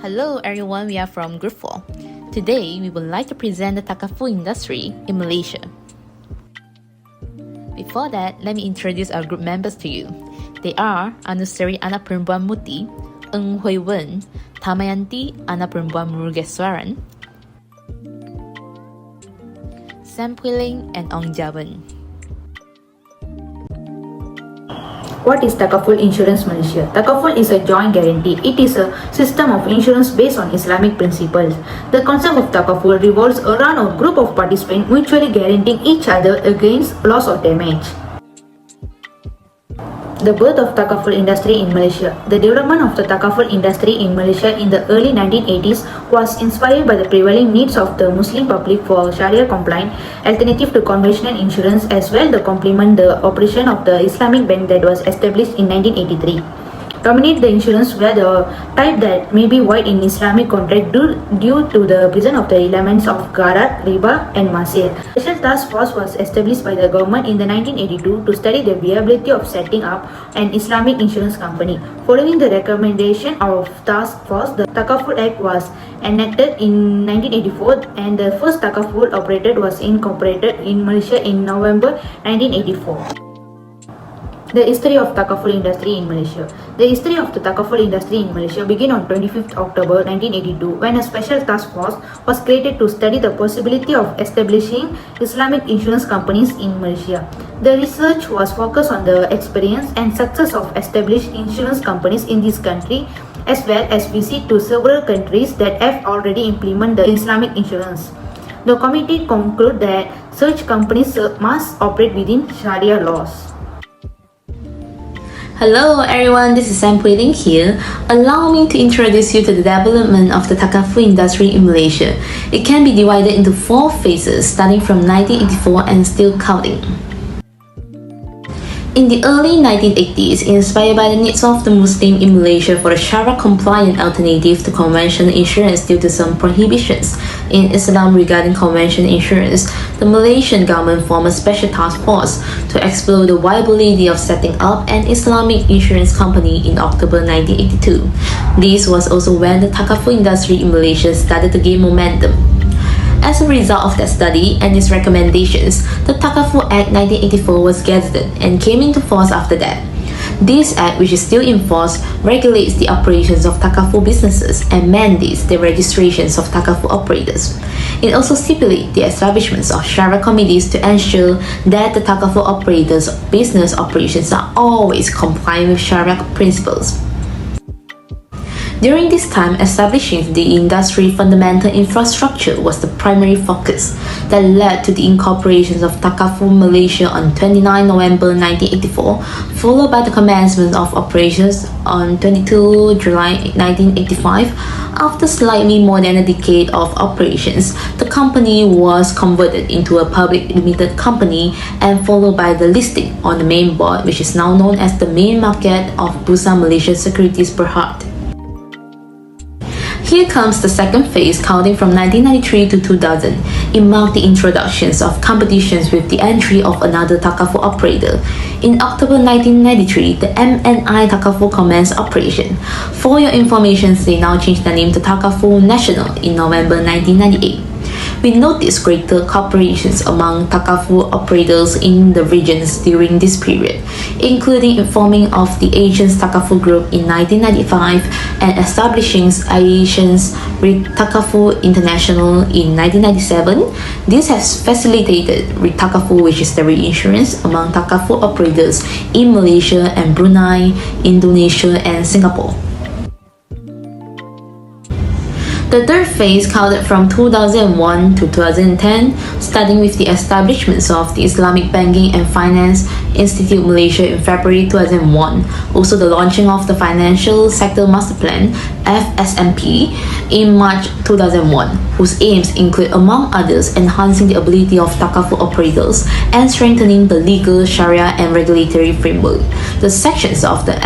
Hello everyone, we are from Group 4. Today, we would like to present the Takaful industry in Malaysia. Before that, let me introduce our group members to you. They are Anusari Anak Perempuan Muti, Eng Hui Wen, Tamayanti Anak Perempuan Murugeswaran, Sam Puiling, and Ong Jawan. What is Takaful Insurance Malaysia? Takaful is a joint guarantee. It is a system of insurance based on Islamic principles. The concept of Takaful revolves around a group of participants mutually guaranteeing each other against loss or damage. The birth of Takaful industry in Malaysia. The development of the Takaful industry in Malaysia in the early 1980s was inspired by the prevailing needs of the Muslim public for Sharia-compliant alternative to conventional insurance, as well to complement the operation of the Islamic bank that was established in 1983. Dominate the insurance were the type that may be void in Islamic contract due to the presence of the elements of gharar, riba, and masir. A special task force was established by the government in the 1982 to study the viability of setting up an Islamic insurance company. Following the recommendation of task force, the Takaful Act was enacted in 1984 and the first Takaful operator was incorporated in Malaysia in November 1984. The history of Takaful industry in Malaysia. The history of the Takaful industry in Malaysia began on 25th October 1982 when a special task force was created to study the possibility of establishing Islamic insurance companies in Malaysia. The research was focused on the experience and success of established insurance companies in this country, as well as visit to several countries that have already implemented the Islamic insurance. The committee concluded that such companies must operate within Sharia laws. Hello everyone, this is Sam Puiling here. Allow me to introduce you to the development of the Takaful industry in Malaysia. It can be divided into 4 phases starting from 1984 and still counting. In the early 1980s, inspired by the needs of the Muslim in Malaysia for a Sharia-compliant alternative to conventional insurance due to some prohibitions in Islam regarding conventional insurance, the Malaysian government formed a special task force to explore the viability of setting up an Islamic insurance company in October 1982. This was also when the Takaful industry in Malaysia started to gain momentum. As a result of that study and its recommendations, the Takaful Act 1984 was gazetted and came into force after that. This act, which is still in force, regulates the operations of Takaful businesses and mandates the registrations of Takaful operators. It also stipulates the establishments of Sharia committees to ensure that the Takaful operators' business operations are always compliant with Sharia principles. During this time, establishing the industry fundamental infrastructure was the primary focus that led to the incorporation of Takaful Malaysia on 29 November 1984, followed by the commencement of operations on 22 July 1985. After slightly more than a decade of operations, the company was converted into a public limited company and followed by the listing on the main board, which is now known as the main market of Bursa Malaysia Securities Berhad. Here comes the second phase, counting from 1993 to 2000. It marked the introductions of competitions with the entry of another Takaful operator. In October 1993, the MNI Takaful commenced operation. For your information, they now changed the name to Takaful National in November 1998. We noticed greater cooperations among Takaful operators in the regions during this period, including forming of the Asians Takaful Group in 1995 and establishing Asians with Takaful International in 1997. This has facilitated with Takaful, which is the reinsurance among Takaful operators in Malaysia and Brunei, Indonesia, and Singapore. The third phase counted from 2001 to 2010, starting with the establishments of the Islamic Banking and Finance Institute Malaysia in February 2001, also the launching of the Financial Sector Master Plan (FSMP) in March 2001, whose aims include, among others, enhancing the ability of Takaful operators and strengthening the legal, Sharia, and regulatory framework. The sections of the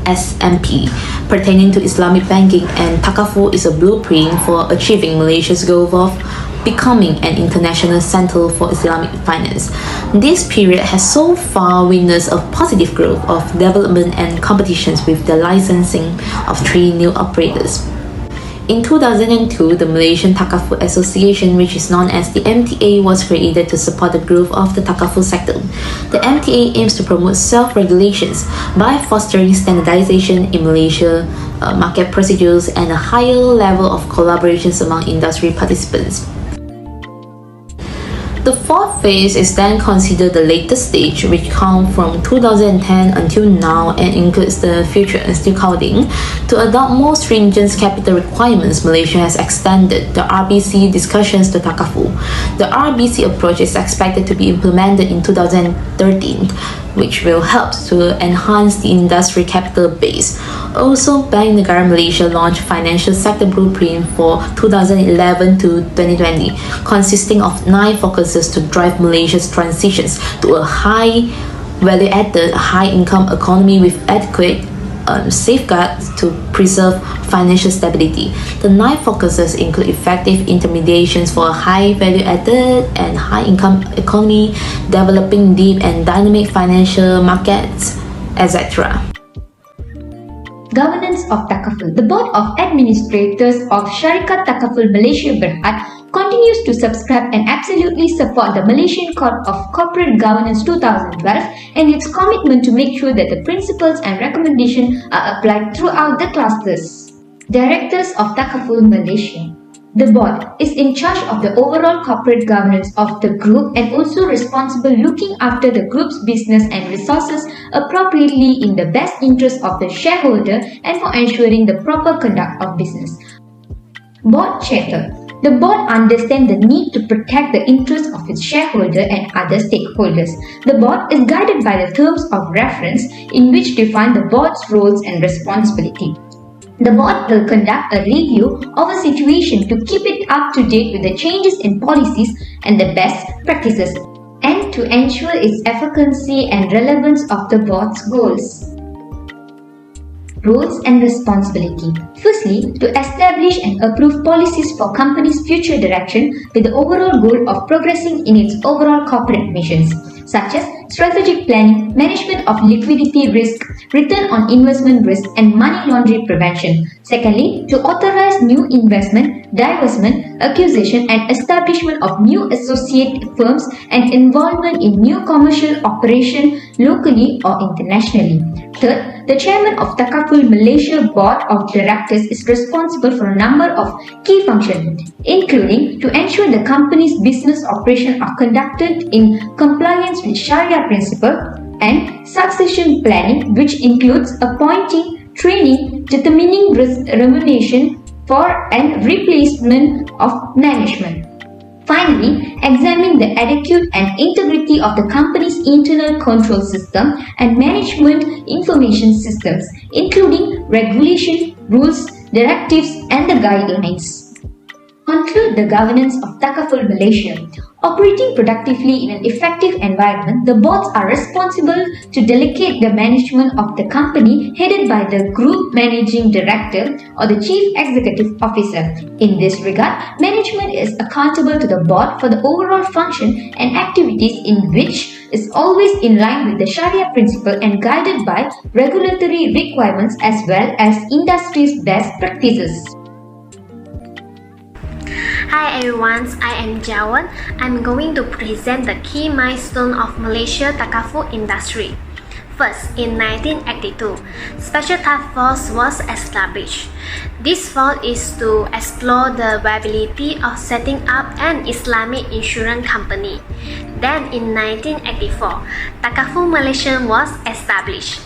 SMP pertaining to Islamic banking and Takaful is a blueprint for achieving Malaysia's goal of becoming an international center for Islamic finance. This period has so far witnessed a positive growth of development and competitions with the licensing of 3 new operators. In 2002, the Malaysian Takaful Association, which is known as the MTA, was created to support the growth of the Takaful sector. The MTA aims to promote self-regulations by fostering standardization in Malaysia, market procedures, and a higher level of collaborations among industry participants. The fourth phase is then considered the latest stage, which counts from 2010 until now and includes the future still counting. To adopt more stringent capital requirements, Malaysia has extended the RBC discussions to Takaful. The RBC approach is expected to be implemented in 2013, which will help to enhance the industry capital base. Also, Bank Negara Malaysia launched Financial Sector Blueprint for 2011 to 2020, consisting of 9 focuses to drive Malaysia's transitions to a high value-added, high-income economy with adequate safeguards to preserve financial stability. The 9 focuses include effective intermediations for a high value-added and high-income economy, developing deep and dynamic financial markets, etc. Governance of Takaful. The Board of Administrators of Syarikat Takaful Malaysia Berhad continues to subscribe and absolutely support the Malaysian Code of Corporate Governance 2012 and its commitment to make sure that the principles and recommendations are applied throughout the clusters. Directors of Takaful Malaysia. The board is in charge of the overall corporate governance of the group and also responsible looking after the group's business and resources appropriately in the best interest of the shareholder and for ensuring the proper conduct of business. Board Charter. The board understands the need to protect the interests of its shareholder and other stakeholders. The board is guided by the terms of reference in which define the board's roles and responsibility. The board will conduct a review of a situation to keep it up to date with the changes in policies and the best practices, and to ensure its efficacy and relevance of the board's goals. Roles and responsibility. Firstly, to establish and approve policies for company's future direction with the overall goal of progressing in its overall corporate missions, such as strategic planning, management of liquidity risk, return on investment risk, and money laundering prevention. Secondly, to authorize new investment, divestment, acquisition, and establishment of new associate firms and involvement in new commercial operation locally or internationally. Third, the chairman of Takaful Malaysia Board of Directors is responsible for a number of key functions, including to ensure the company's business operations are conducted in compliance with Sharia principle, and succession planning, which includes appointing, training, determining remuneration for and replacement of management. Finally, examine the adequate and integrity of the company's internal control system and management information systems, including regulation, rules, directives, and the guidelines. Conclude the governance of Takaful Malaysia. Operating productively in an effective environment, the boards are responsible to delegate the management of the company headed by the Group Managing Director or the Chief Executive Officer. In this regard, management is accountable to the board for the overall function and activities in which is always in line with the Sharia principle and guided by regulatory requirements as well as industry's best practices. Hi everyone, I am Jawan. I'm going to present the key milestone of Malaysia Takaful industry. First, in 1982, Special Task Force was established. This force is to explore the viability of setting up an Islamic insurance company. Then in 1984, Takaful Malaysia was established.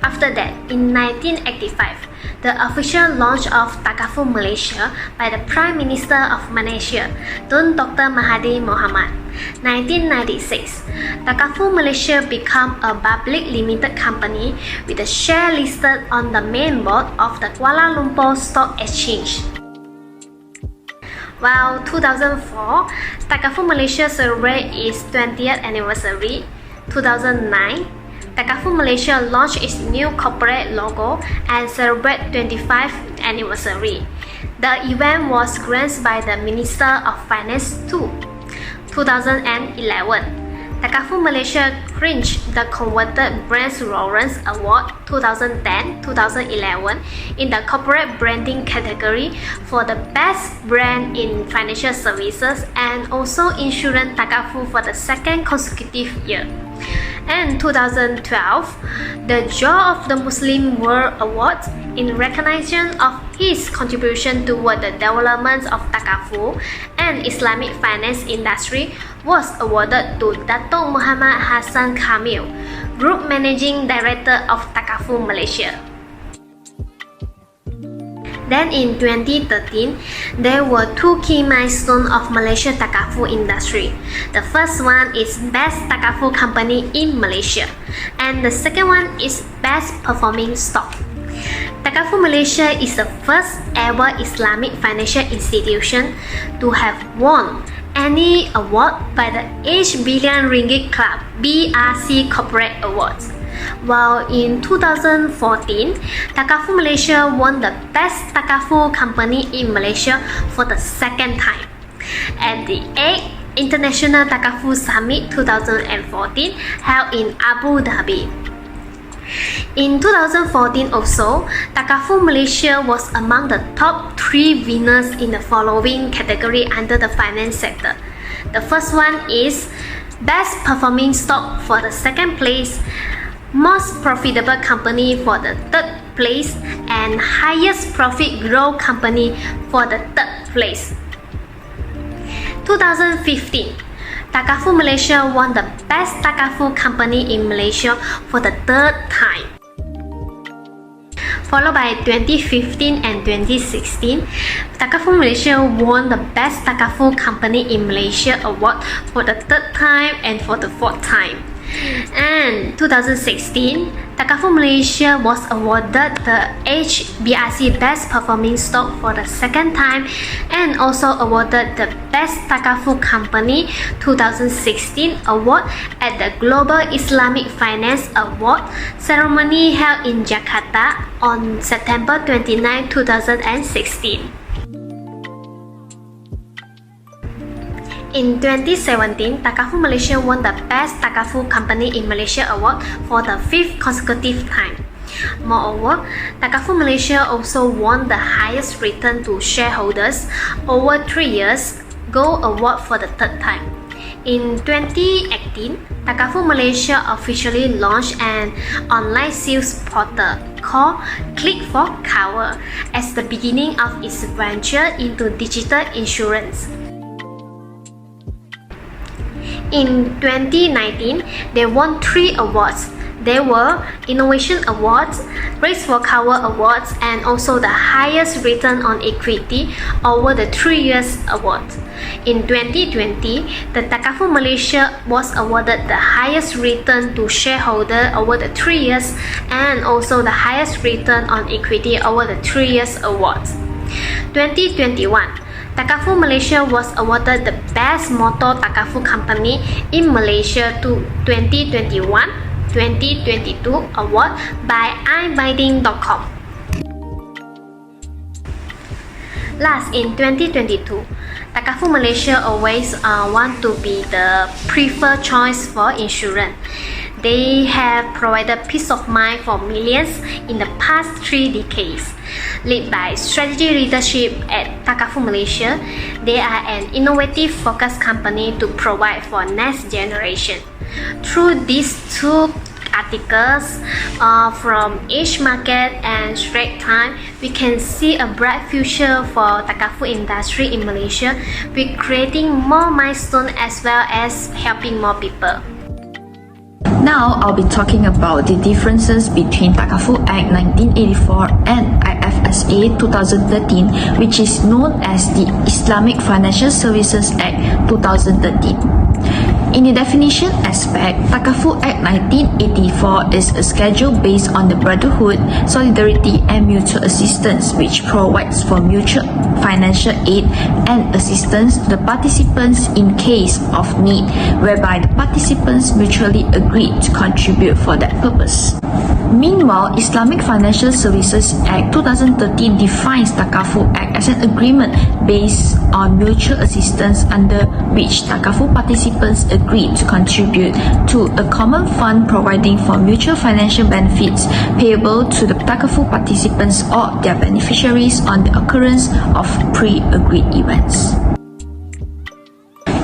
After that, in 1985, the official launch of Takaful Malaysia by the Prime Minister of Malaysia, Tun Dr. Mahathir Mohamad. 1996, Takaful Malaysia became a public limited company with a share listed on the main board of the Kuala Lumpur Stock Exchange. While 2004, Takaful Malaysia celebrated its 20th anniversary. 2009, Takaful Malaysia launched its new corporate logo and celebrated 25th anniversary. The event was graced by the Minister of Finance too. 2011, Takaful Malaysia clinched the coveted Brand Lawrence Award 2010-2011 in the corporate branding category for the best brand in financial services, and also Insurance Takaful for the second consecutive year. And 2012, the Jaw of the Muslim World Award in recognition of his contribution toward the development of Takaful and Islamic finance industry was awarded to Dato' Muhammad Hassan Kamil, Group Managing Director of Takaful Malaysia. Then in 2013, there were two key milestones of Malaysia Takaful industry. The first one is Best Takaful Company in Malaysia, and the second one is Best Performing Stock. Takaful Malaysia is the first ever Islamic financial institution to have won any award by the H Billion Ringgit Club BRC Corporate Awards. While in 2014, Takaful Malaysia won the Best Takaful Company in Malaysia for the second time at the 8th International Takaful Summit 2014 held in Abu Dhabi. In 2014 also, Takaful Malaysia was among the top 3 winners in the following category under the finance sector. The first one is Best Performing Stock for the second place, Most Profitable Company for the third place, and Highest Profit Growth Company for the third place. 2015, Takaful Malaysia won the Best Takaful Company in Malaysia for the third time. Followed by 2015 and 2016, Takaful Malaysia won the Best Takaful Company in Malaysia award for the third time and for the fourth time. And 2016, Takaful Malaysia was awarded the HBRC Best Performing Stock for the second time, and also awarded the Best Takaful Company 2016 award at the Global Islamic Finance Award ceremony held in Jakarta on September 29, 2016. In 2017, Takaful Malaysia won the Best Takaful Company in Malaysia award for the 5th consecutive time. Moreover, Takaful Malaysia also won the highest return to shareholders over 3 years Gold Award for the third time. In 2018, Takaful Malaysia officially launched an online sales portal called Click for Cover as the beginning of its venture into digital insurance. In 2019, they won 3 awards. They were Innovation Awards, Race for Cover Awards, and also the highest return on equity over the 3 years award. In 2020, the Takaful Malaysia was awarded the highest return to shareholder over the 3 years, and also the highest return on equity over the 3 years awards. 2021, Takaful Malaysia was awarded the Best Motor Takaful Company in Malaysia to 2021-2022 award by iBinding.com. Last, in 2022, Takaful Malaysia always want to be the preferred choice for insurance. They have provided peace of mind for millions in the past 3 decades. Led by strategy leadership at Takaful Malaysia, they are an innovative focused company to provide for next generation. Through these 2 articles from Each Market and Straits Times, we can see a bright future for Takaful industry in Malaysia, with creating more milestones as well as helping more people. Now I'll be talking about the differences between Takaful Act 1984 and IFSA 2013, which is known as the Islamic Financial Services Act 2013. In the definition aspect, Takaful Act 1984 is a schedule based on the brotherhood, solidarity and mutual assistance, which provides for mutual financial aid and assistance to the participants in case of need, whereby the participants mutually agree to contribute for that purpose. Meanwhile, Islamic Financial Services Act 2013 defines Takaful Act as an agreement based on mutual assistance under which Takaful participants agree to contribute to a common fund providing for mutual financial benefits payable to the Takaful participants or their beneficiaries on the occurrence of pre-agreed events.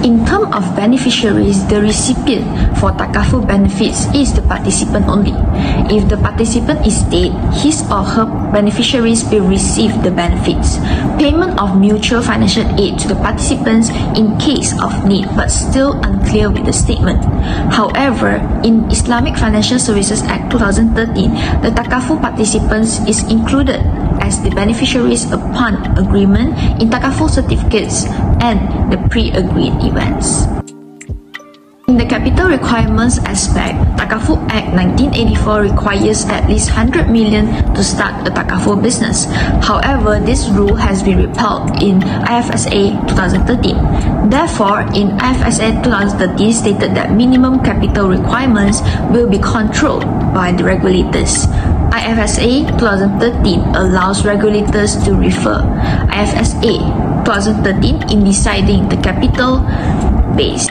In terms of beneficiaries, the recipient for Takaful benefits is the participant only. If the participant is dead, his or her beneficiaries will receive the benefits. Payment of mutual financial aid to the participants in case of need, but still unclear with the statement. However, in Islamic Financial Services Act 2013, the Takaful participants is included as the beneficiaries upon agreement in Takaful certificates and the pre-agreed events. In the capital requirements aspect, Takaful Act 1984 requires at least 100 million to start a Takaful business. However, this rule has been repealed in IFSA 2013. Therefore, in IFSA 2013 stated that minimum capital requirements will be controlled by the regulators. IFSA 2013 allows regulators to refer IFSA 2013 in deciding the capital base.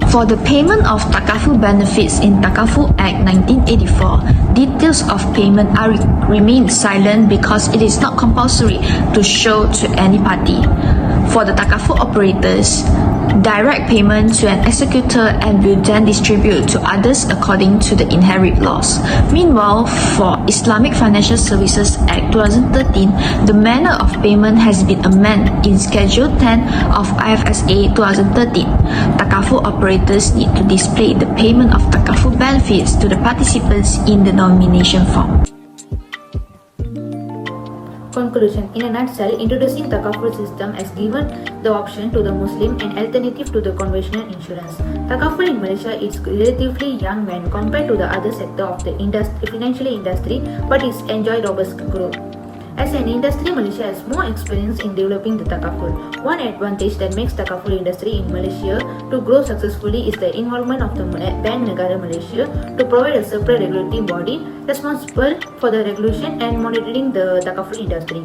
For the payment of Takaful benefits in Takaful Act 1984, details of payment remain silent because it is not compulsory to show to any party. For the Takaful operators, direct payment to an executor and will then distribute to others according to the inherent laws. Meanwhile, for Islamic Financial Services Act 2013, the manner of payment has been amended in Schedule 10 of IFSA 2013. Takaful operators need to display the payment of Takaful benefits to the participants in the nomination form. Conclusion. In a nutshell, introducing Takaful system has given the option to the Muslim an alternative to the conventional insurance. Takaful in Malaysia is relatively young when compared to the other sector of the financial industry, but it's enjoyed robust growth. As an industry, Malaysia has more experience in developing the Takaful. One advantage that makes Takaful industry in Malaysia to grow successfully is the involvement of the Bank Negara Malaysia to provide a separate regulatory body responsible for the regulation and monitoring the Takaful industry.